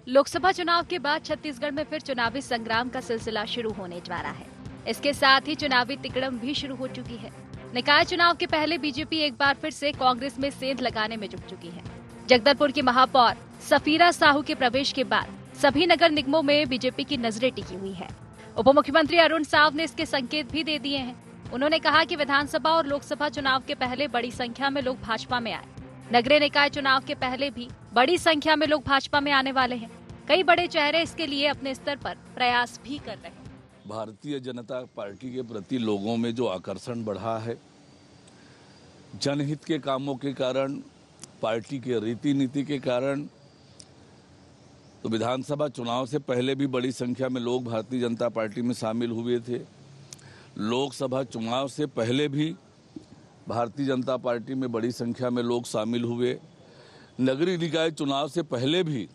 लोकसभा चुनाव के बाद छत्तीसगढ़ में फिर चुनावी संग्राम का सिलसिला शुरू होने जा रहा है। इसके साथ ही चुनावी तिकड़म भी शुरू हो चुकी है। निकाय चुनाव के पहले बीजेपी एक बार फिर से कांग्रेस में सेंध लगाने में जुट चुकी है। जगदलपुर की महापौर सफीरा साहू के प्रवेश के बाद सभी नगर निगमों में बीजेपी की नजरें टिकी हुई है। उप मुख्यमंत्री अरुण साव ने इसके संकेत भी दे दिए हैं। उन्होंने कहा कि विधानसभा और लोकसभा चुनाव के पहले बड़ी संख्या में लोग भाजपा में आए। नगरीय निकाय चुनाव के पहले भी बड़ी संख्या में लोग भाजपा में आने वाले हैं। कई बड़े चेहरे इसके लिए अपने स्तर पर प्रयास भी कर रहे हैं। भारतीय जनता पार्टी के प्रति लोगों में जो आकर्षण बढ़ा है, जनहित के कामों के कारण, पार्टी के रीति नीति के कारण, तो विधानसभा चुनाव से पहले भी बड़ी संख्या में लोग भारतीय जनता पार्टी में शामिल हुए थे। लोकसभा चुनाव से पहले भी भारतीय जनता पार्टी में बड़ी संख्या में लोग शामिल हुए। नगरीय निकाय चुनाव से पहले भी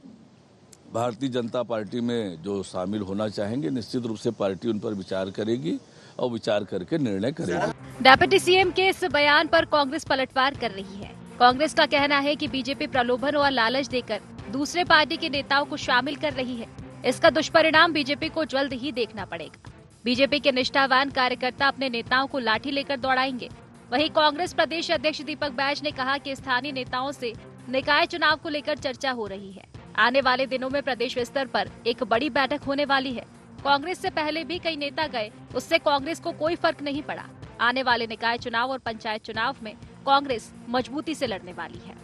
भारतीय जनता पार्टी में जो शामिल होना चाहेंगे, निश्चित रूप से पार्टी उन पर विचार करेगी और विचार करके निर्णय करेगी। डिप्टी सीएम के इस बयान पर कांग्रेस पलटवार कर रही है। कांग्रेस का कहना है कि बीजेपी प्रलोभन और लालच देकर दूसरे पार्टी के नेताओं को शामिल कर रही है। इसका दुष्परिणाम बीजेपी को जल्द ही देखना पड़ेगा। बीजेपी के निष्ठावान कार्यकर्ता अपने नेताओं को लाठी लेकर दौड़ाएंगे। वहीं कांग्रेस प्रदेश अध्यक्ष दीपक बैज ने कहा कि स्थानीय नेताओं से निकाय चुनाव को लेकर चर्चा हो रही है। आने वाले दिनों में प्रदेश स्तर पर एक बड़ी बैठक होने वाली है। कांग्रेस से पहले भी कई नेता गए, उससे कांग्रेस को कोई फर्क नहीं पड़ा। आने वाले निकाय चुनाव और पंचायत चुनाव में कांग्रेस मजबूती से लड़ने वाली है।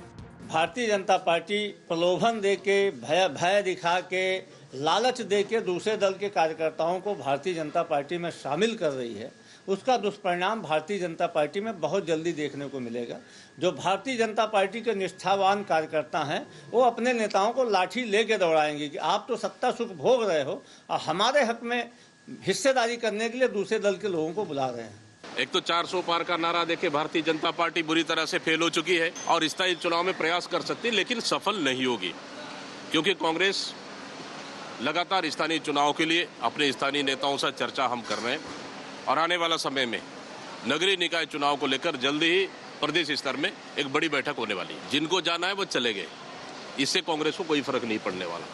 भारतीय जनता पार्टी प्रलोभन दे के, भय दिखा के, लालच दे के दूसरे दल के कार्यकर्ताओं को भारतीय जनता पार्टी में शामिल कर रही है। उसका दुष्परिणाम भारतीय जनता पार्टी में बहुत जल्दी देखने को मिलेगा। जो भारतीय जनता पार्टी के निष्ठावान कार्यकर्ता हैं, वो अपने नेताओं को लाठी लेके दौड़ाएंगे कि आप तो सत्ता सुख भोग रहे हो और हमारे हक में हिस्सेदारी करने के लिए दूसरे दल के लोगों को बुला रहे हैं। एक तो 400 पार का नारा देके भारतीय जनता पार्टी बुरी तरह से फेल हो चुकी है और स्थायी चुनाव में प्रयास कर सकती है, लेकिन सफल नहीं होगी, क्योंकि कांग्रेस लगातार स्थानीय चुनाव के लिए अपने स्थानीय नेताओं से चर्चा हम कर रहे हैं और आने वाला समय में नगरीय निकाय चुनाव को लेकर जल्दी ही प्रदेश स्तर में एक बड़ी बैठक होने वाली है। जिनको जाना है वो चले गए, इससे कांग्रेस को कोई फर्क नहीं पड़ने वाला।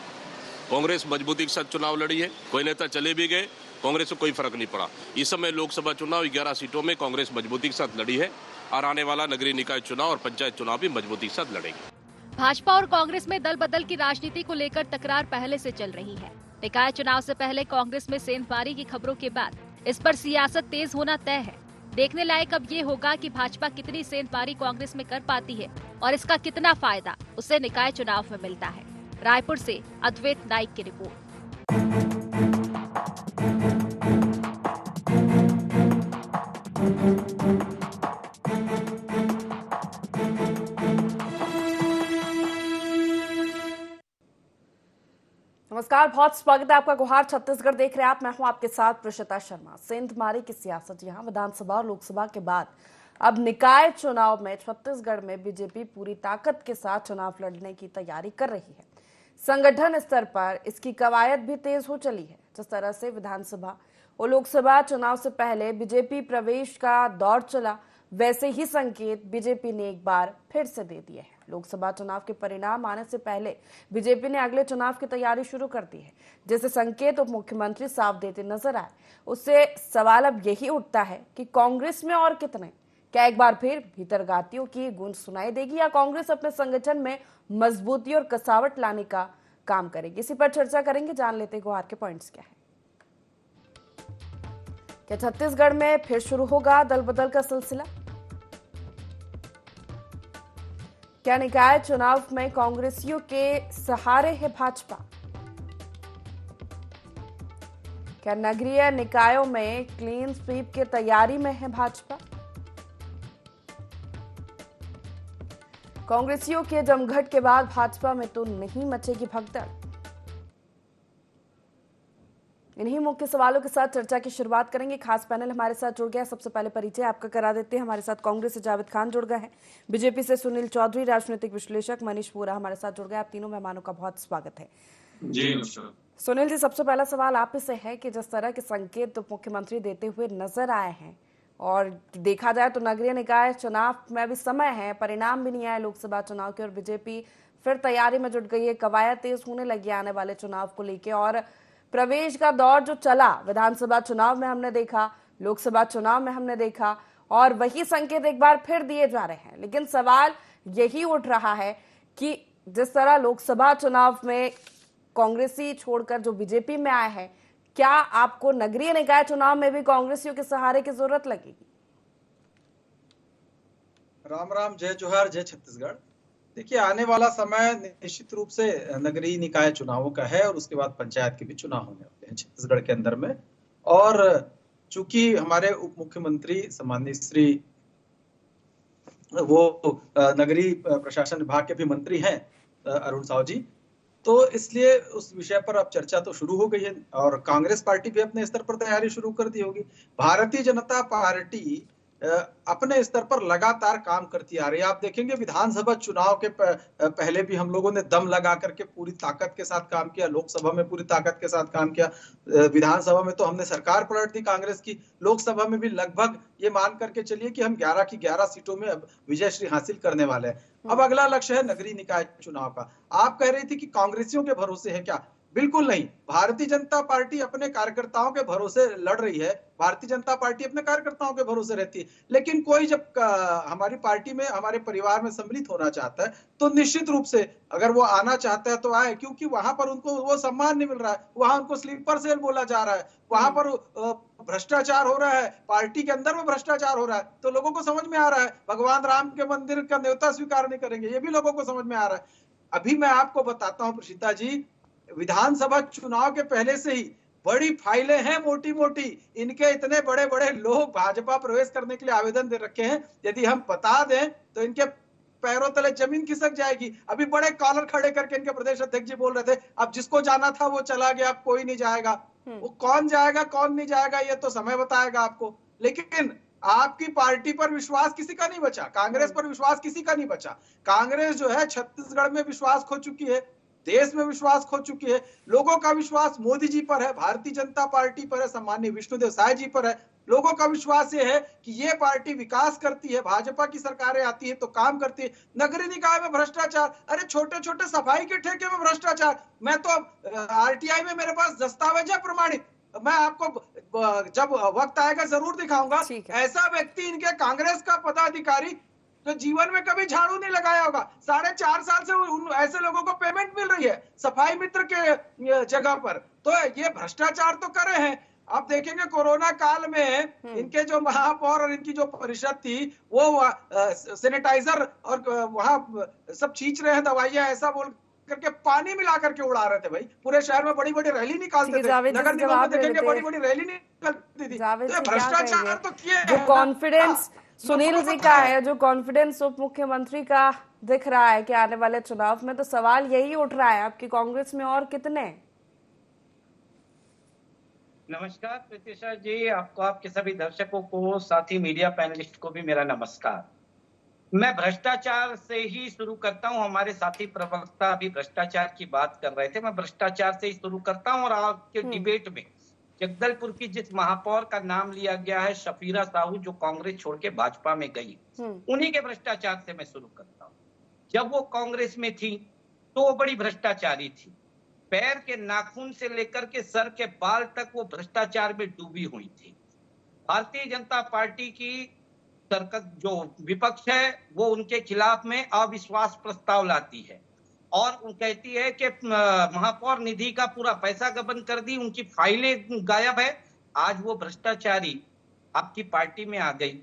कांग्रेस मजबूती के साथ चुनाव लड़ी है, कोई नेता चले भी गए, कांग्रेस को कोई फर्क नहीं पड़ा। इस समय लोकसभा चुनाव 11 सीटों में कांग्रेस मजबूती के साथ लड़ी है और आने वाला नगरीय निकाय चुनाव और पंचायत चुनाव भी मजबूती के साथ लड़ेगी। भाजपा और कांग्रेस में दल बदल की राजनीति को लेकर तकरार पहले से चल रही है। निकाय चुनाव से पहले कांग्रेस में सेंधमारी की खबरों के बाद इस पर सियासत तेज होना तय है। देखने लायक अब ये होगा कि भाजपा कितनी सेंधमारी कांग्रेस में कर पाती है और इसका कितना फायदा उसे निकाय चुनाव में मिलता है। रायपुर से अद्वैत नाइक की रिपोर्ट। नमस्कार, बहुत स्वागत है आपका। गुहार छत्तीसगढ़ देख रहे हैं आप। मैं हूं आपके साथ प्रशिता शर्मा। सेंधमारी की सियासत यहां विधानसभा और लोकसभा के बाद अब निकाय चुनाव में छत्तीसगढ़ में बीजेपी पूरी ताकत के साथ चुनाव लड़ने की तैयारी कर रही है। संगठन स्तर पर इसकी कवायद भी तेज हो चली है। जिस तरह से विधानसभा और लोकसभा चुनाव से पहले बीजेपी प्रवेश का दौर चला, वैसे ही संकेत बीजेपी ने एक बार फिर से दे दिए हैं। लोकसभा चुनाव के परिणाम आने से पहले बीजेपी ने अगले चुनाव की तैयारी शुरू कर दी है। जैसे संकेत उप मुख्यमंत्री साफ देते नजर आए, उससे सवाल अब यही उठता है कि कांग्रेस में और कितने, क्या एक बार फिर भीतरघातियों की गूंज सुनाई देगी या कांग्रेस अपने संगठन में मजबूती और कसावट लाने का काम करेगी? इसी पर चर्चा करेंगे। जान लेते गुहार के पॉइंट्स क्या है। क्या छत्तीसगढ़ में फिर शुरू होगा दल बदल का सिलसिला? क्या निकाय चुनाव में कांग्रेसियों के सहारे है भाजपा? क्या नगरीय निकायों में क्लीन स्वीप की तैयारी में है भाजपा? कांग्रेसियों के जमघट के बाद भाजपा में तो नहीं मचेगी भगदड़? इन्हीं मुख्य सवालों के साथ चर्चा की शुरुआत करेंगे। खास पैनल हमारे साथ जुड़ गया है। सबसे पहले परिचय आपका करा देते हैं। हमारे साथ कांग्रेस से जावेद खान जुड़ गए हैं, बीजेपी से सुनील चौधरी, राजनीतिक विश्लेषक मनीष पूरा हमारे साथ जुड़ गए। आप तीनों मेहमानों का बहुत स्वागत है। जी नमस्कार। सुनील जी, सबसे पहला सवाल आप से है कि जिस तरह के संकेत तो मुख्यमंत्री देते हुए नजर आए हैं, और देखा जाए तो नगरीय निकाय चुनाव में अभी समय है, परिणाम भी नहीं आए लोकसभा चुनाव के और बीजेपी फिर तैयारी में जुट गई है। कवायद तेज होने लगी आने वाले चुनाव को लेकर और प्रवेश का दौर जो चला विधानसभा चुनाव में हमने देखा, लोकसभा चुनाव में हमने देखा और वही संकेत एक बार फिर दिए जा रहे हैं। लेकिन सवाल यही उठ रहा है कि जिस तरह लोकसभा चुनाव में कांग्रेसी छोड़कर जो बीजेपी में आए हैं, क्या आपको नगरीय निकाय चुनाव में भी कांग्रेसियों के सहारे की जरूरत लगेगी? राम राम, जय जोहार, जय छत्तीसगढ़। देखिए, आने वाला समय निश्चित रूप से नगरीय निकाय चुनावों का है और उसके बाद पंचायत के भी चुनाव होने वाले हैं छत्तीसगढ़ के अंदर में। और चूंकि हमारे उप मुख्यमंत्री सम्माननीय श्री वो नगरीय प्रशासन विभाग के भी मंत्री हैं अरुण साव जी, तो इसलिए उस विषय पर अब चर्चा तो शुरू हो गई है और कांग्रेस पार्टी भी अपने स्तर पर तैयारी शुरू कर दी होगी। भारतीय जनता पार्टी अपने स्तर पर लगातार काम करती आ रही है। आप देखेंगे विधानसभा चुनाव के पहले भी हम लोगों ने दम लगा करके पूरी ताकत के साथ काम किया, लोकसभा में पूरी ताकत के साथ काम किया, विधानसभा में तो हमने सरकार पलट दी कांग्रेस की, लोकसभा में भी लगभग ये मान करके चलिए कि हम 11 की 11 सीटों में अब विजयश्री हासिल करने वाले हैं। अब अगला लक्ष्य है नगरीय निकाय चुनाव का। आप कह रही थी कि कांग्रेसियों के भरोसे है क्या? बिल्कुल नहीं। भारतीय जनता पार्टी अपने कार्यकर्ताओं के भरोसे लड़ रही है, भारतीय जनता पार्टी अपने कार्यकर्ताओं के भरोसे रहती है। लेकिन कोई जब हमारी पार्टी में, हमारे परिवार में सम्मिलित होना चाहता है तो निश्चित रूप से अगर वो आना चाहता है तो आए, क्योंकि वहां पर उनको वो सम्मान नहीं मिल रहा है, वहां उनको स्लीपर सेल बोला जा रहा है, वहां पर भ्रष्टाचार हो रहा है, पार्टी के अंदर में भ्रष्टाचार हो रहा है, तो लोगों को समझ में आ रहा है। भगवान राम के मंदिर का न्योता स्वीकार नहीं करेंगे, ये भी लोगों को समझ में आ रहा है। अभी मैं आपको बताता हूँ प्रशिता जी, विधानसभा चुनाव के पहले से ही बड़ी फाइलें हैं मोटी मोटी, इनके इतने बड़े बड़े लोग भाजपा प्रवेश करने के लिए आवेदन दे रखे हैं, यदि हम बता दें तो इनके पैरों तले जमीन खिसक जाएगी। अभी बड़े कॉलर खड़े करके इनके प्रदेश अध्यक्ष जी बोल रहे थे अब जिसको जाना था वो चला गया, अब कोई नहीं जाएगा। वो कौन जाएगा कौन नहीं जाएगा ये तो समय बताएगा आपको। लेकिन आपकी पार्टी पर विश्वास किसी का नहीं बचा, कांग्रेस पर विश्वास किसी का नहीं बचा। कांग्रेस जो है छत्तीसगढ़ में विश्वास खो चुकी है, देश में विश्वास खो चुकी है। लोगों का विश्वास मोदी जी पर है, भारतीय जनता पार्टी पर है, सम्माननीय विष्णुदेव साय जी पर है। लोगों का विश्वास ये है कि ये पार्टी विकास करती है, भाजपा की सरकारें आती है तो काम करती है। नगरीय निकाय में भ्रष्टाचार, अरे छोटे छोटे सफाई के ठेके में भ्रष्टाचार, मैं तो आरटीआई में मेरे पास दस्तावेज है प्रमाणित, मैं आपको जब वक्त आएगा जरूर दिखाऊंगा। ऐसा व्यक्ति इनके कांग्रेस का पदाधिकारी तो जीवन में कभी झाड़ू नहीं लगाया होगा। 4.5 साल से ऐसे लोगों को पेमेंट मिल रही है सफाई मित्र के जगह पर, तो ये भ्रष्टाचार तो कर रहे हैं। आप देखेंगे कोरोना काल में इनके जो महापौर और इनकी जो परिषद थी वो सैनिटाइजर और वहां सब छींच रहे हैं दवाइयां, ऐसा बोल करके पानी मिला करके उड़ा रहे थे। भाई पूरे शहर में बड़ी बड़ी रैली निकालते थे, नगर निगम में देखेंगे बड़ी बड़ी रैली निकलती थी। तो भ्रष्टाचार तो किए। जो कॉन्फिडेंस सुनील जी का है, जो कॉन्फिडेंस उप मुख्यमंत्री का दिख रहा है कि आने वाले चुनाव में, तो सवाल यही उठ रहा है आपकी कांग्रेस में और कितने? नमस्कार प्रत्युषा जी, आपको, आपके सभी दर्शकों को, साथ ही मीडिया पैनलिस्ट को भी मेरा नमस्कार। मैं भ्रष्टाचार से ही शुरू करता हूं। हमारे साथी प्रवक्ता अभी भ्रष्टाचार की बात कर रहे थे, मैं भ्रष्टाचार से ही शुरू करता हूं। और आपके डिबेट में जगदलपुर की जिस महापौर का नाम लिया गया है शफीरा साहू, जो कांग्रेस छोड़ के भाजपा में गई, उन्हीं के भ्रष्टाचार से मैं शुरू करता हूँ। जब वो कांग्रेस में थी तो वो बड़ी भ्रष्टाचारी थी, पैर के नाखून से लेकर के सर के बाल तक वो भ्रष्टाचार में डूबी हुई थी। भारतीय जनता पार्टी की सरकार जो विपक्ष है वो उनके खिलाफ में अविश्वास प्रस्ताव लाती है और कहती है कि महापौर निधि का पूरा पैसा गबन कर दी, उनकी फाइलें गायब है। आज वो भ्रष्टाचारी आपकी पार्टी में आ गई,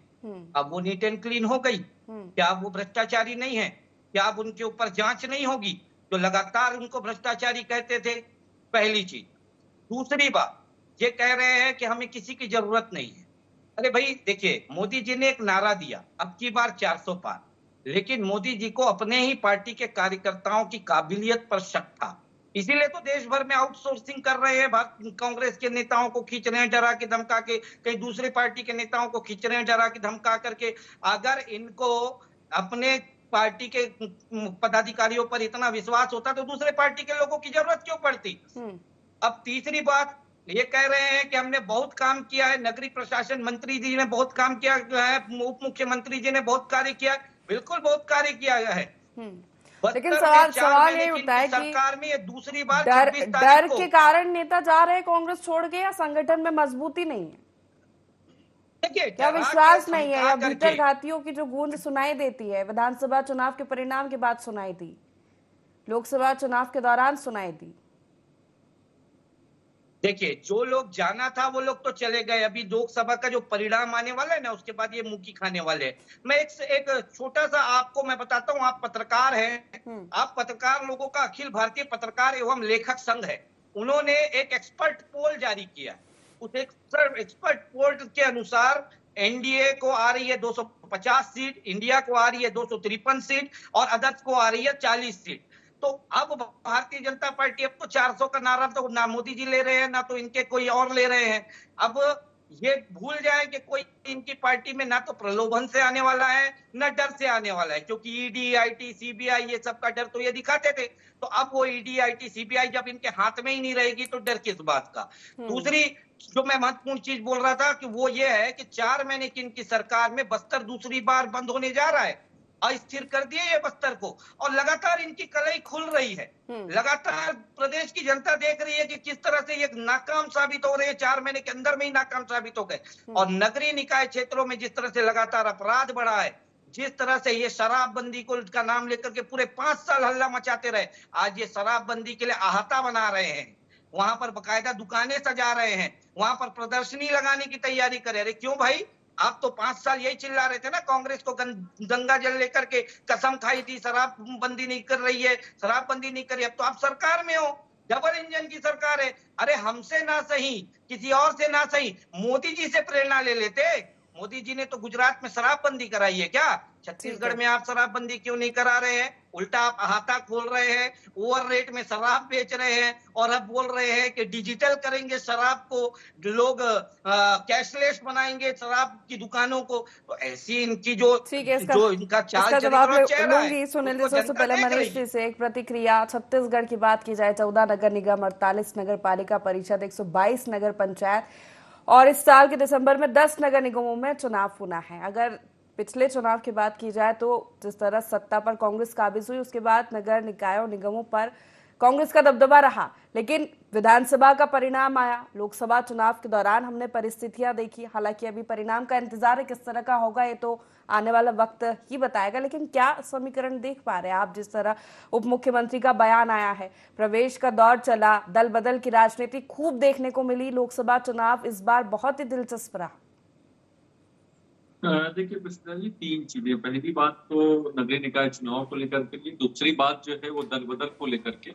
अब वो नीट एंड क्लीन हो गई। क्या वो भ्रष्टाचारी नहीं है? क्या अब उनके ऊपर जांच नहीं होगी? तो लगातार उनको भ्रष्टाचारी कहते थे, पहली चीज। दूसरी बात, ये कह रहे हैं कि हमें किसी की जरूरत नहीं है। अरे भाई देखिए, मोदी जी ने एक नारा दिया, अब की बार 400 पार, लेकिन मोदी जी को अपने ही पार्टी के कार्यकर्ताओं की काबिलियत पर शक था, इसीलिए तो देश भर में आउटसोर्सिंग कर रहे हैं। कांग्रेस के नेताओं को खींच रहे हैं डरा के धमका के, कहीं दूसरे पार्टी के नेताओं को खींच रहे हैं डरा के धमका करके। अगर इनको अपने पार्टी के पदाधिकारियों पर इतना विश्वास होता तो दूसरे पार्टी के लोगों की जरूरत क्यों पड़ती? अब तीसरी बात, ये कह रहे हैं कि हमने बहुत काम किया है, नगरीय प्रशासन मंत्री जी ने बहुत काम किया है, उप मुख्यमंत्री जी ने बहुत कार्य किया है। बिल्कुल बहुत कार्य किया गया है। लेकिन सवाल ये उठता है कि सरकार में ये दूसरी बार डर के कारण नेता जा रहे हैं कांग्रेस छोड़ के, या संगठन में मजबूती नहीं है? देखिए, क्या विश्वास नहीं है, या भीतर घातियों की जो गूंज सुनाई देती है विधानसभा चुनाव के परिणाम के बाद सुनाई दी, लोकसभा चुनाव के दौरान सुनाई दी? देखिए, जो लोग जाना था वो लोग तो चले गए। अभी लोकसभा का जो परिणाम आने वाला है ना, उसके बाद ये मुंह खाने वाले हैं। मैं एक छोटा सा आपको मैं बताता हूँ, आप पत्रकार हैं, आप पत्रकार लोगों का अखिल भारतीय पत्रकार एवं लेखक संघ है, उन्होंने एक एक्सपर्ट पोल जारी किया। उस एक्सपर्ट पोल के अनुसार एनडीए को आ रही है 250 सीट, इंडिया को आ रही है 253 सीट और अदर्स को आ रही है 40 सीट। तो अब भारतीय जनता पार्टी, अब तो 400 का नारा तो ना मोदी जी ले रहे हैं, ना तो इनके कोई और ले रहे हैं। अब ये भूल जाए कि कोई इनकी पार्टी में ना तो प्रलोभन से आने वाला है, ना डर से आने वाला है, क्योंकि ईडी, आईटी, सीबीआई ये सब का डर तो ये दिखाते थे। तो अब वो ईडी, आईटी, सीबीआई जब इनके हाथ में ही नहीं रहेगी तो डर किस बात का। दूसरी जो मैं महत्वपूर्ण चीज बोल रहा था कि वो ये है कि 4 महीने की इनकी सरकार में बस्तर दूसरी बार बंद होने जा रहा है, अस्थिर कर दिए ये बस्तर को, और लगातार इनकी कलई खुल रही है। लगातार प्रदेश की जनता देख रही है कि किस तरह से ये नाकाम साबित हो रहे हैं, 4 महीने के अंदर में ही नाकाम साबित हो गए। और नगरीय निकाय क्षेत्रों में जिस तरह से लगातार अपराध बढ़ा है, जिस तरह से ये शराबबंदी को का नाम लेकर के पूरे 5 साल हल्ला मचाते रहे, आज ये शराबबंदी के लिए अहाता बना रहे हैं, वहां पर बकायदा दुकानें सजा रहे हैं, वहां पर प्रदर्शनी लगाने की तैयारी कर रहे। क्यों भाई? आप तो 5 साल यही चिल्ला रहे थे ना, कांग्रेस को गंगा जल लेकर के कसम खाई थी, शराबबंदी नहीं कर रही है, शराबबंदी नहीं कर रही। अब तो आप सरकार में हो, डबल इंजन की सरकार है। अरे हमसे ना सही, किसी और से ना सही, मोदी जी से प्रेरणा ले लेते। मोदी जी ने तो गुजरात में शराबबंदी कराई है, क्या छत्तीसगढ़ में आप शराबबंदी क्यों नहीं करा रहे हैं? उल्टा आप अहाता खोल रहे हैं, ओवर रेट में शराब बेच रहे हैं, और अब बोल रहे हैं कि डिजिटल करेंगे शराब को, लोग कैशलेस बनाएंगे शराब की दुकानों को। तो ऐसी इनकी जो इनका चाल लूंगी। सुनील जी, सबसे पहले मनीष जी से एक प्रतिक्रिया। छत्तीसगढ़ की बात की जाए, 14 नगर निगम, 48 नगर पालिका परिषद, 122 नगर पंचायत, और इस साल के दिसंबर में 10 नगर निगमों में चुनाव होना है। अगर पिछले चुनाव की बात की जाए तो जिस तरह सत्ता पर कांग्रेस काबिज हुई, उसके बाद नगर निकायों निगमों पर कांग्रेस का दबदबा रहा, लेकिन विधानसभा का परिणाम आया। लोकसभा चुनाव के दौरान हमने परिस्थितियां देखी, हालांकि अभी परिणाम का इंतजार है, किस तरह का होगा ये तो आने वाला वक्त ही बताएगा। लेकिन क्या समीकरण देख पा रहे हैं आप? जिस तरह उप मुख्यमंत्री का बयान आया है, प्रवेश का दौर चला, दल बदल की राजनीति खूब देखने को मिली, लोकसभा चुनाव इस बार बहुत ही दिलचस्प रहा। देखिए जी, 3 चीजें। पहली बात तो नगरीय निकाय चुनाव को लेकर के, दूसरी बात जो है वो दल बदल को लेकर के।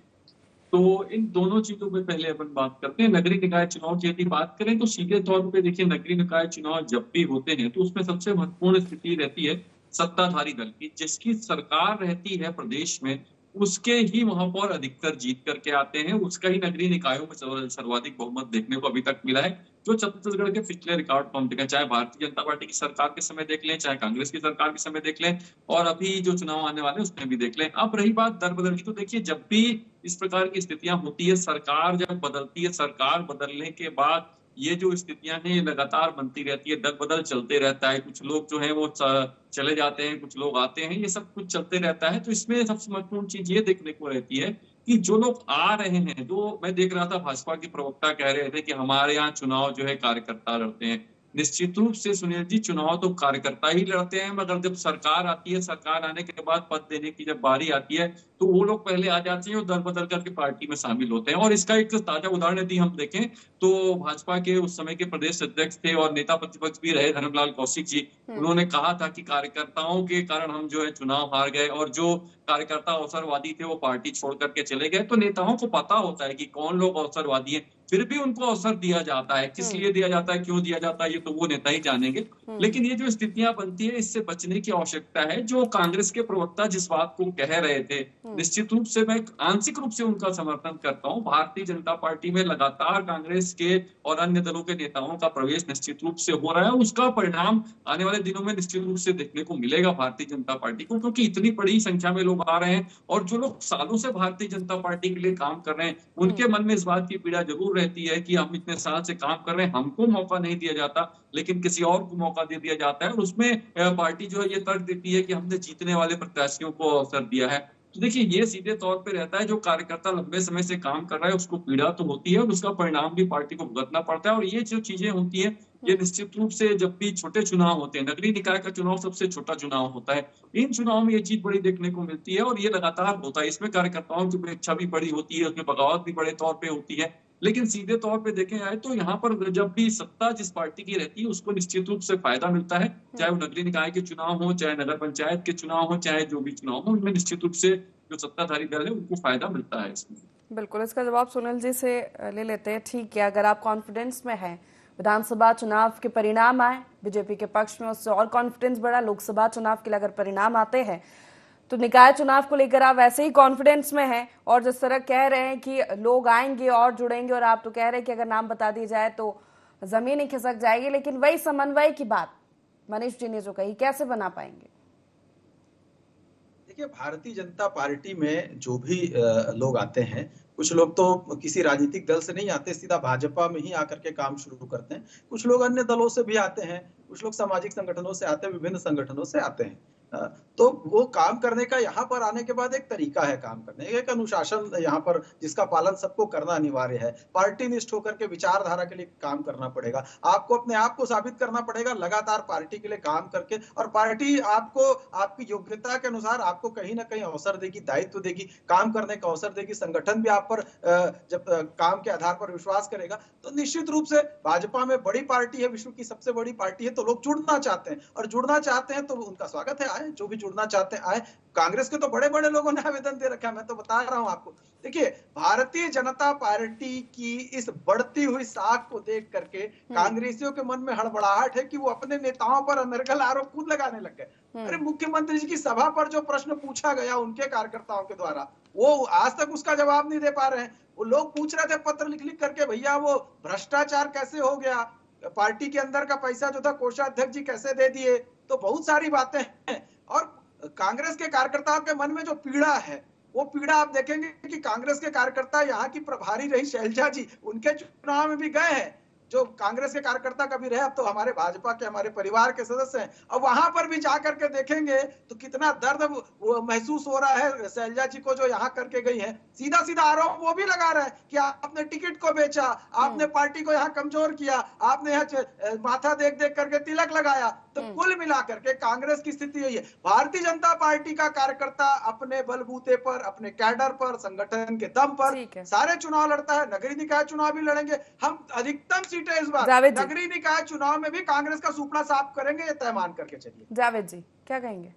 तो इन दोनों चीजों पे पहले अपन बात करते हैं। नगरीय निकाय चुनाव की यदि बात करें तो सीधे तौर पे देखिए, नगरीय निकाय चुनाव जब भी होते हैं तो उसमें सबसे महत्वपूर्ण स्थिति रहती है सत्ताधारी दल की। जिसकी सरकार रहती है प्रदेश में, उसके ही महापौर अधिकतर जीत करके आते हैं, उसका ही नगरीय निकायों में सर्वाधिक बहुमत देखने को अभी तक मिला है। जो छत्तीसगढ़ के पिछले रिकॉर्ड को हम देखें, चाहे भारतीय जनता पार्टी की सरकार के समय देख लें, चाहे कांग्रेस की सरकार के समय देख लें, और अभी जो चुनाव आने वाले हैं उसमें भी देख लें। अब रही बात दल बदल की, तो देखिए जब भी इस प्रकार की स्थितियां होती है, सरकार जब बदलती है, सरकार बदलने के बाद ये जो स्थितियां हैं ये लगातार बनती रहती है, दल बदल चलते रहता है, कुछ लोग जो है वो चले जाते हैं, कुछ लोग आते हैं, ये सब कुछ चलते रहता है। तो इसमें सबसे महत्वपूर्ण चीज ये देखने को रहती है कि जो लोग आ रहे हैं, जो मैं देख रहा था भाजपा के प्रवक्ता कह रहे थे कि हमारे यहाँ चुनाव जो है कार्यकर्ता लड़ते हैं। निश्चित रूप से सुनील जी, चुनाव तो कार्यकर्ता ही लड़ते हैं, मगर जब सरकार आती है, सरकार आने के बाद पद देने की जब बारी आती है तो वो लोग पहले आ जाते हैं और दल बदल करके पार्टी में शामिल होते हैं। और इसका एक ताजा उदाहरण यदि हम देखें तो भाजपा के उस समय के प्रदेश अध्यक्ष थे और नेता प्रतिपक्ष भी रहे धर्मलाल कौशिक जी, उन्होंने कहा था कि कार्यकर्ताओं के कारण हम जो है चुनाव हार गए, और जो कार्यकर्ता अवसरवादी थे वो पार्टी छोड़ करके चले गए। तो नेताओं को पता होता है कि कौन लोग अवसरवादी है, फिर भी उनको अवसर दिया जाता है। किस लिए दिया जाता है, क्यों दिया जाता है, ये तो वो नेता ही जानेंगे। लेकिन ये जो स्थितियां बनती है, इससे बचने की आवश्यकता है। जो कांग्रेस के प्रवक्ता जिस बात को कह रहे थे, निश्चित रूप से मैं आंशिक रूप से उनका समर्थन करता हूं। भारतीय जनता पार्टी में लगातार कांग्रेस के और अन्य दलों के नेताओं का प्रवेश निश्चित रूप से हो रहा है। उसका परिणाम आने वाले दिनों में निश्चित रूप से देखने को मिलेगा भारतीय जनता पार्टी को, क्योंकि इतनी बड़ी संख्या में लोग आ रहे हैं और जो लोग सालों से भारतीय जनता पार्टी के लिए काम कर रहे हैं, उनके मन में इस बात की पीड़ा जरूर रहती है कि हम इतने साल से काम कर रहे हैं, हमको मौका नहीं दिया जाता, लेकिन किसी और को मौका दे दिया जाता है, और उसमें पार्टी जो है ये तर्क देती है कि हमने जीतने वाले प्रत्याशियों को अवसर दिया है। तो देखिए, ये सीधे तौर पे रहता है, जो कार्यकर्ता लंबे समय से काम कर रहा है उसको पीड़ा तो होती है और उसका परिणाम भी पार्टी को भुगतना पड़ता है। और ये जो चीजें होती है, ये निश्चित रूप से जब भी छोटे चुनाव होते हैं, नगरीय निकाय का चुनाव सबसे छोटा चुनाव होता है, इन चुनाव में ये चीज बड़ी देखने को मिलती है और ये लगातार होता है। इसमें कार्यकर्ताओं की अपेक्षा भी बड़ी होती है, उसमें बगावत भी बड़े तौर पे होती है। लेकिन सीधे तौर पे देखें जाए तो यहाँ पर जब भी सत्ता जिस पार्टी की रहती है उसको निश्चित रूप से फायदा मिलता है, चाहे वो नगरीय निकाय के चुनाव हो, चाहे नगर पंचायत के चुनाव हो, चाहे जो भी चुनाव हो, उनमें निश्चित रूप से जो सत्ताधारी दल है उनको फायदा मिलता है इसमें। बिल्कुल, इसका जवाब सुनील जी से ले लेते हैं। ठीक है, अगर आप कॉन्फिडेंस में हैं विधानसभा चुनाव के परिणाम आए बीजेपी के पक्ष में, उससे और कॉन्फिडेंस बढ़ा। लोकसभा चुनाव के लिए अगर परिणाम आते हैं तो निकाय चुनाव को लेकर आप वैसे ही कॉन्फिडेंस में हैं, और जिस तरह कह रहे हैं कि लोग आएंगे और जुड़ेंगे, और आप तो कह रहे हैं कि अगर नाम बता दी जाए तो जमीन ही खिसक जाएगी, लेकिन वही समन्वय की बात मनीष जी ने जो कही, कैसे बना पाएंगे? देखिए, भारतीय जनता पार्टी में जो भी लोग आते हैं, कुछ लोग तो किसी राजनीतिक दल से नहीं आते, सीधा भाजपा में ही आकर के काम शुरू करते हैं। कुछ लोग अन्य दलों से भी आते हैं, कुछ लोग सामाजिक संगठनों से आते हैं, विभिन्न संगठनों से आते हैं। तो वो काम करने का यहाँ पर आने के बाद एक तरीका है काम करने, एक अनुशासन यहाँ पर जिसका पालन सबको करना अनिवार्य है। पार्टी निष्ठ होकर के विचारधारा के लिए काम करना पड़ेगा, आपको अपने आप को साबित करना पड़ेगा लगातार पार्टी के लिए काम करके, और पार्टी आपको आपकी योग्यता के अनुसार आपको कहीं ना कहीं अवसर देगी, दायित्व देगी, काम करने का अवसर देगी। संगठन भी आप पर जब काम के आधार पर विश्वास करेगा तो निश्चित रूप से भाजपा में बड़ी पार्टी है, विश्व की सबसे बड़ी पार्टी है, तो लोग जुड़ना चाहते हैं, और जुड़ना चाहते हैं तो उनका स्वागत है, जो भी जुड़ना चाहते हैं आए। कांग्रेस के तो बड़े बड़े लोगों ने आवेदन दे रखा है, मैं तो बता रहा हूं आपको। देखिए, भारतीय जनता पार्टी की इस बढ़ती हुई साख को देख करके कांग्रेसियों के मन में हड़बड़ाहट है कि वो अपने नेताओं पर अनर्गल आरोप खुद लगाने लग गए। अरे, मुख्यमंत्री जी की सभा पर जो प्रश्न पूछा गया उनके कार्यकर्ताओं के द्वारा, वो आज तक उसका जवाब नहीं दे पा रहे हैं। वो लोग पूछ रहे थे पत्र लिख लिख करके, भैया वो भ्रष्टाचार कैसे हो गया, पार्टी के अंदर का पैसा जो था कोषाध्यक्ष जी कैसे दे दिए, तो बहुत सारी बातें हैं। और कांग्रेस के कार्यकर्ताओं के मन में जो पीड़ा है, वो पीड़ा आप देखेंगे कि कांग्रेस के कार्यकर्ता, यहाँ की प्रभारी रही शैलजा जी, उनके चुनाव में भी गए हैं, जो कांग्रेस के कार्यकर्ता कभी रहे, अब तो हमारे भाजपा के, हमारे परिवार के सदस्य हैं। अब वहां पर भी जाकर के देखेंगे तो कितना दर्द महसूस हो रहा है शैलजा जी को, जो यहाँ करके गई है। सीधा सीधा आरोप वो भी लगा रहा है कि आपने टिकट को बेचा, आपने पार्टी को यहाँ कमजोर किया, आपने यहाँ माथा देख देख करके तिलक लगाया। तो कुल मिलाकर के कांग्रेस की स्थिति यही है। भारतीय जनता पार्टी का कार्यकर्ता अपने बलबूते पर, अपने कैडर पर, संगठन के दम पर सारे चुनाव लड़ता है। नगरीय निकाय चुनाव भी लड़ेंगे हम, अधिकतम सीटें इस बार नगरीय निकाय चुनाव में भी कांग्रेस का सुपड़ा साफ करेंगे, ये तय मान करके चलिए। जावेद जी क्या कहेंगे?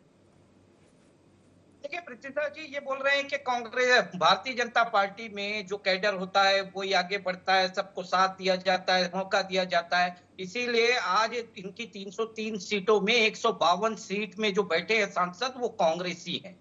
देखिए पृथ्वीराज जी, ये बोल रहे हैं कि कांग्रेस, भारतीय जनता पार्टी में जो कैडर होता है वही आगे बढ़ता है, सबको साथ दिया जाता है, मौका दिया जाता है। इसीलिए आज इनकी 303 सीटों में 152 सीट में जो बैठे हैं सांसद, वो कांग्रेसी हैं।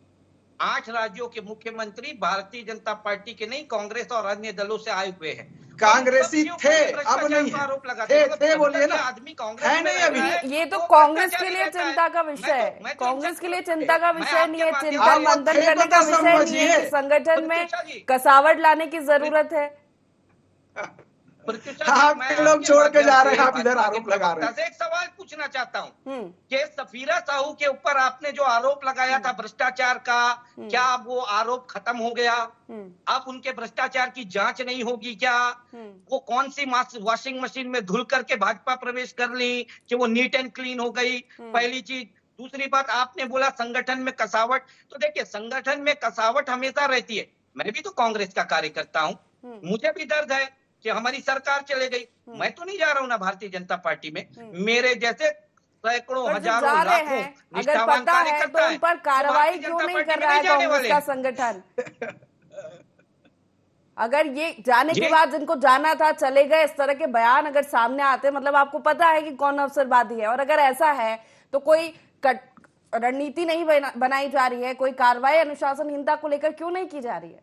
8 राज्यों के मुख्यमंत्री भारतीय जनता पार्टी के नहीं, कांग्रेस और अन्य दलों से आए हुए हैं। कांग्रेसी थे, अब नहीं है। थे बोलिए ना, आदमी कांग्रेस है नहीं अभी। ये तो कांग्रेस के लिए चिंता का विषय है, कांग्रेस के लिए चिंता का विषय नहीं है, चिंता मंथन करने का विषय नहीं है। संगठन में कसावट लाने की जरूरत है। आप लोग छोड़ के जा रहे हैं, आप इधर आरोप लगा रहे हैं। एक सवाल पूछना चाहता हूँ कि सफीरा साहू के ऊपर आपने जो आरोप लगाया था भ्रष्टाचार का, क्या अब वो आरोप खत्म हो गया? अब उनके भ्रष्टाचार की जांच नहीं होगी क्या? वो कौन सी वॉशिंग मशीन में धुल करके भाजपा प्रवेश कर ली कि वो नीट एंड क्लीन हो गई? पहली चीज। दूसरी बात, आपने बोला संगठन में कसावट, तो देखिए संगठन में कसावट हमेशा रहती है। मैं भी तो कांग्रेस का कार्यकर्ता हूँ, मुझे भी दर्द है कि हमारी सरकार चले गई। मैं तो नहीं जा रहा हूँ ना भारतीय जनता पार्टी में, मेरे जैसे सैकड़ों हजारों लाखों निष्ठावान कार्यकर्ता उन पर कार्रवाई क्यों नहीं कर रहा है कांग्रेस का संगठन? अगर ये जाने के बाद जिनको जाना था चले गए, इस तरह के बयान अगर सामने आते, मतलब आपको पता है कि कौन अवसरवादी है। और अगर ऐसा है तो कोई रणनीति नहीं बनाई जा रही है, कोई कार्रवाई अनुशासनहीनता को लेकर क्यों नहीं की जा रही है?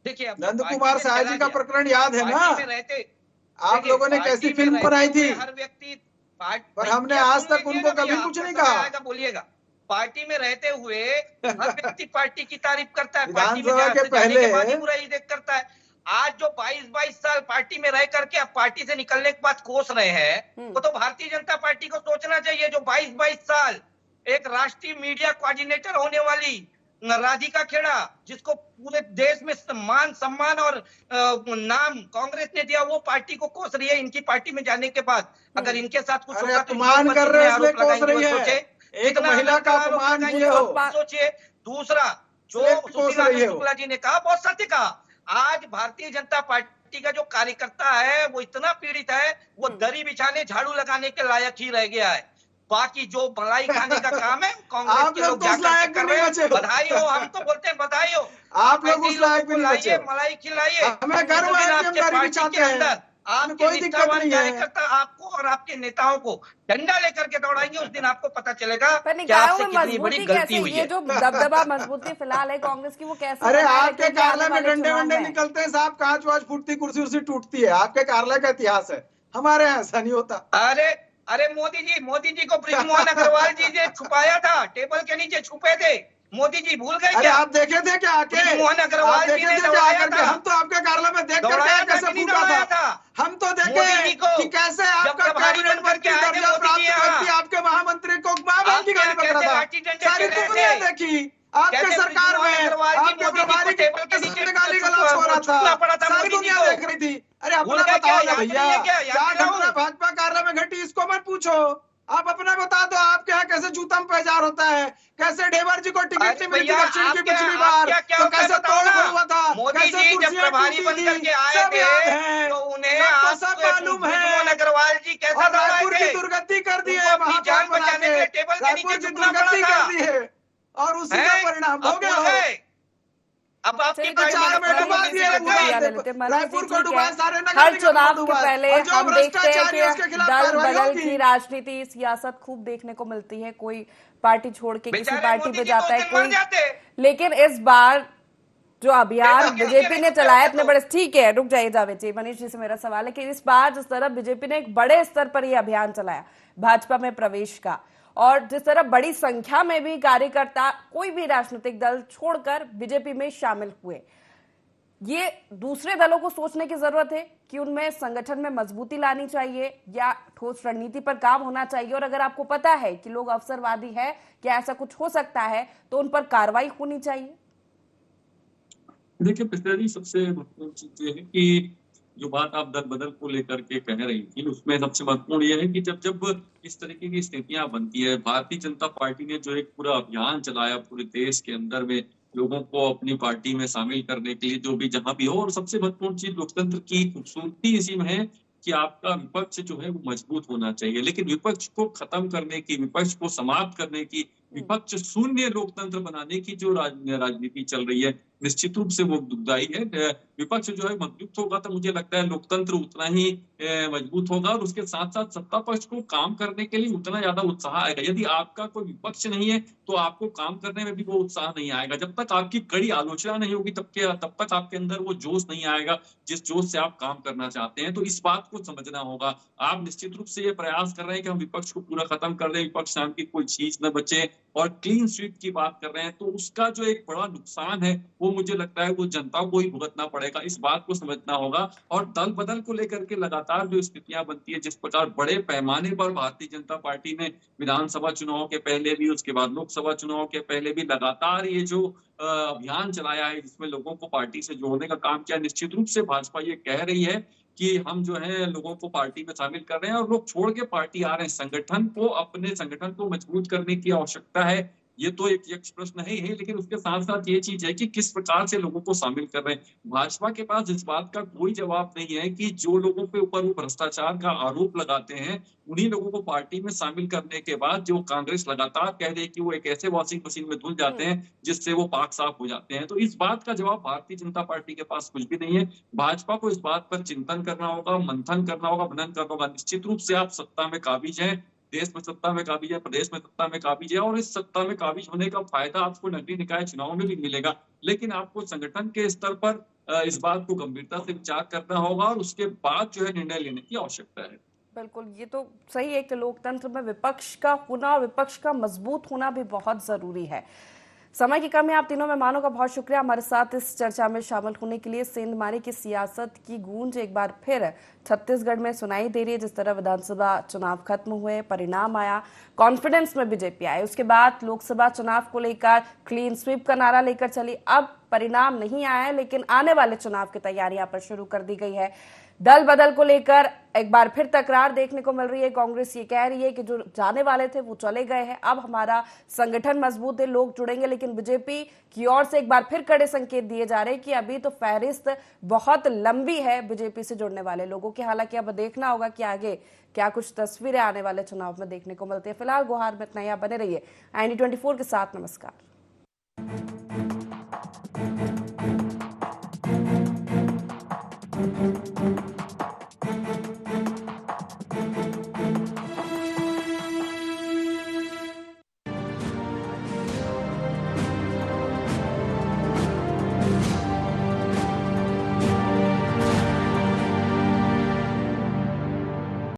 देखिए, नंद कुमार साय जी का प्रकरण याद है ना, आप लोगों ने कैसी फिल्म बनाई थी, हर व्यक्ति पर हमने आज तक उनको कभी कुछ नहीं कहा। बोलिएगा, पार्टी में रहते हुए हर व्यक्ति पार्टी की तारीफ करता है, विधानसभा के पहले बुराई देख करता है। आज जो 22 साल पार्टी में रह करके अब पार्टी से निकलने के बाद कोस रहे हैं, वो तो भारतीय जनता पार्टी को सोचना चाहिए। जो 22 साल एक राष्ट्रीय मीडिया कोऑर्डिनेटर होने वाली राधिका खेड़ा, जिसको पूरे देश में मान सम्मान और नाम कांग्रेस ने दिया, वो पार्टी को कोस रही है इनकी पार्टी में जाने के बाद। अगर इनके साथ कुछ होगा तो अपमान कर रहे हैं, इसलिए कोस रही है। सोचे एक महिला का अपमान किए हो, सोचिए। दूसरा, जो सुशील शुक्ला जी ने कहा, बहुत सत्य कहा। आज भारतीय जनता पार्टी का जो कार्यकर्ता है वो इतना पीड़ित है, वो दरी बिछाने झाड़ू लगाने के लायक ही रह गया है। बाकी जो मलाई खाने का काम है कांग्रेस के लोग जाकर कर रहे हैं। बधाई हो, हम तो बोलते हैं बधाई हो। आप लोग उस लायक भी नहीं बचे। मलाई खिलाइए, हमें गर्व है कि हम दरी बिछाते हैं। आपके निष्ठावान कार्यकर्ता आपको और आपके नेताओं को डंडा लेकर के दौड़ाएंगे। उस दिन आपको पता चलेगा कि आपसे कितनी बड़ी गलती हुई है। ये जो दबदबा मजबूती फिलहाल है कांग्रेस की, वो कैसे? अरे आपके कार्यालय में डंडे वंडे निकलते हैं साहब, कांच वाच फूटती, कुर्सी उर्सी टूटती है। आपके कार्यालय का इतिहास है, हमारे यहाँ ऐसा नहीं होता। अरे मोदी जी को बृजमोहन अग्रवाल जी ने छुपाया था, टेबल के नीचे छुपे थे। मोदी जी भूल गए क्या? आप देखे थे क्या आके? बृजमोहन अग्रवाल जी ने दौड़ाया था। हम तो आपके कार्यालय में देख कर कैसे फूटा था। हम तो देखे कि कैसे आपका कैबिनेट मंत्री दर्जा प्राप्त व्यक्ति आपके महामंत्री को महाबल की गाड़ी पकड़ा था। सारी दुनिया देखी आपके सरकार में, आपके प्रभारी के सामने गाली गलौज हो रहा था, सारी दुनिया देख रही थी। अरे अपना बताओ ना भैया, क्या घटना भाजपा कार्यालय में घटी, इसको मत पूछो। आप अपना बता दो, आपके यहाँ कैसे जूता में पैजार होता है, कैसे ढेबर जी को टिकट नहीं मिली दक्षिण की पिछली बार, तो कैसे तोड़ हुआ था, कैसे कुर्सियां टूटी थी, सब याद है, तो उन्हें सब मालूम है। अग्रवाल जी कैसा रायपुर की दुर्गति कर दी है, महापौर बना के रायपुर की दुर्गति कर दी है, और उसी का परिणाम हो गया। अब आपकी हर चुनाव के पहले हम देखते हैं कि दल बदल की राजनीति, सियासत खूब देखने को मिलती है। कोई पार्टी छोड़ के किसी पार्टी पे जाता है कोई, लेकिन इस बार जो अभियान बीजेपी ने चलाया अपने बड़े, ठीक है रुक जाइए जावेद जी, मनीष जी से मेरा सवाल है कि इस बार जिस तरह बीजेपी ने एक बड़े स्तर पर यह अभियान चलाया भाजपा में प्रवेश का, और जिस तरह बड़ी संख्या में भी कार्यकर्ता कोई भी राजनीतिक दल छोड़कर बीजेपी में शामिल हुए, ये दूसरे दलों को सोचने की जरूरत है कि उनमें संगठन में मजबूती लानी चाहिए या ठोस रणनीति पर काम होना चाहिए। और अगर आपको पता है कि लोग अवसरवादी है, क्या ऐसा कुछ हो सकता है, तो उन पर कार्रवाई होनी चाहिए। देखिए पिछले सबसे महत्वपूर्ण चीज ये है कि जो बात आप दल बदल को लेकर के कह रही थी, उसमें सबसे महत्वपूर्ण यह है कि जब इस तरीके की स्थितियां बनती है, भारतीय जनता पार्टी ने जो एक पूरा अभियान चलाया पूरे देश के अंदर में लोगों को अपनी पार्टी में शामिल करने के लिए, जो भी जहां भी हो, और सबसे महत्वपूर्ण चीज लोकतंत्र की खूबसूरती इसी में है कि आपका विपक्ष जो है वो मजबूत होना चाहिए। लेकिन विपक्ष को खत्म करने की, विपक्ष को समाप्त करने की, विपक्ष शून्य लोकतंत्र बनाने की जो राजनीति चल रही है, निश्चित रूप से वो दुखदायी है। विपक्ष जो है मजबूत होगा तो मुझे लगता है लोकतंत्र उतना ही मजबूत होगा, और उसके साथ साथ सत्ता पक्ष को काम करने के लिए उतना ज्यादा उत्साह आएगा। यदि आपका कोई विपक्ष नहीं है तो आपको काम करने में भी वो उत्साह नहीं आएगा। जब तक आपकी कड़ी आलोचना नहीं होगी तब तक आपके अंदर वो जोश नहीं आएगा जिस जोश से आप काम करना चाहते हैं। तो इस बात को समझना होगा। आप निश्चित रूप से ये प्रयास कर रहे हैं कि हम विपक्ष को पूरा खत्म कर दें, विपक्ष नाम की कोई चीज न बचे, और क्लीन स्वीप की बात कर रहे हैं, तो उसका जो एक बड़ा नुकसान है वो मुझे लगता है वो जनता को ही भुगतना पड़ेगा। इस बात को समझना होगा। और दल बदल को लेकर के लगातार जो स्थितियां बनती है, जिस प्रकार बड़े पैमाने पर भारतीय जनता पार्टी ने विधानसभा चुनाव के पहले भी, उसके बाद लोकसभा चुनाव के पहले भी लगातार ये जो अभियान चलाया है, जिसमें लोगों को पार्टी से जोड़ने का काम किया, निश्चित रूप से भाजपा ये कह रही है कि हम जो है लोगों को पार्टी में शामिल कर रहे हैं, और लोग छोड़ के पार्टी आ रहे हैं। संगठन को, अपने संगठन को मजबूत करने की आवश्यकता है, ये तो एक यक्ष प्रश्न है ही, लेकिन उसके साथ साथ ये चीज है कि किस प्रकार से लोगों को शामिल कर रहे हैं। भाजपा के पास इस बात का कोई जवाब नहीं है कि जो लोगों के ऊपर वो भ्रष्टाचार का आरोप लगाते हैं, उन्हीं लोगों को पार्टी में शामिल करने के बाद जो कांग्रेस लगातार कह रही है कि वो एक ऐसे वॉशिंग मशीन में धुल जाते हैं जिससे वो पाक साफ हो जाते हैं। तो इस बात का जवाब भारतीय जनता पार्टी के पास कुछ भी नहीं है। भाजपा को इस बात पर चिंतन करना होगा, मंथन करना होगा, मनन करना होगा। निश्चित रूप से आप सत्ता में काबिज हैं, देश में सत्ता में काबिज है, प्रदेश में सत्ता में काबिज है, और इस सत्ता में काबिज होने का फायदा आपको नगरीय निकाय चुनाव में भी मिलेगा। लेकिन आपको संगठन के स्तर पर इस बात को गंभीरता से विचार करना होगा, और उसके बाद जो है निर्णय लेने की आवश्यकता है। बिल्कुल, ये तो सही है कि लोकतंत्र में विपक्ष का होना और विपक्ष का मजबूत होना भी बहुत जरूरी है। समय की कमी, आप तीनों मेहमानों का बहुत शुक्रिया हमारे साथ इस चर्चा में शामिल होने के लिए। सेंधमारी की सियासत की गूंज एक बार फिर छत्तीसगढ़ में सुनाई दे रही है। जिस तरह विधानसभा चुनाव खत्म हुए, परिणाम आया, कॉन्फिडेंस में बीजेपी आई, उसके बाद लोकसभा चुनाव को लेकर क्लीन स्वीप का नारा लेकर चली। अब परिणाम नहीं आया है, लेकिन आने वाले चुनाव की तैयारियां पर शुरू कर दी गई है। दल बदल को लेकर एक बार फिर तकरार देखने को मिल रही है। कांग्रेस ये कह रही है कि जो जाने वाले थे वो चले गए हैं, अब हमारा संगठन मजबूत है, लोग जुड़ेंगे। लेकिन बीजेपी की ओर से एक बार फिर कड़े संकेत दिए जा रहे हैं कि अभी तो फहरिस्त बहुत लंबी है बीजेपी से जुड़ने वाले लोगों की। हालांकि अब देखना होगा कि आगे क्या कुछ तस्वीरें आने वाले चुनाव में देखने को मिलती है। फिलहाल गुहार में इतना ही, आप बने रहिए IND24 के साथ। नमस्कार।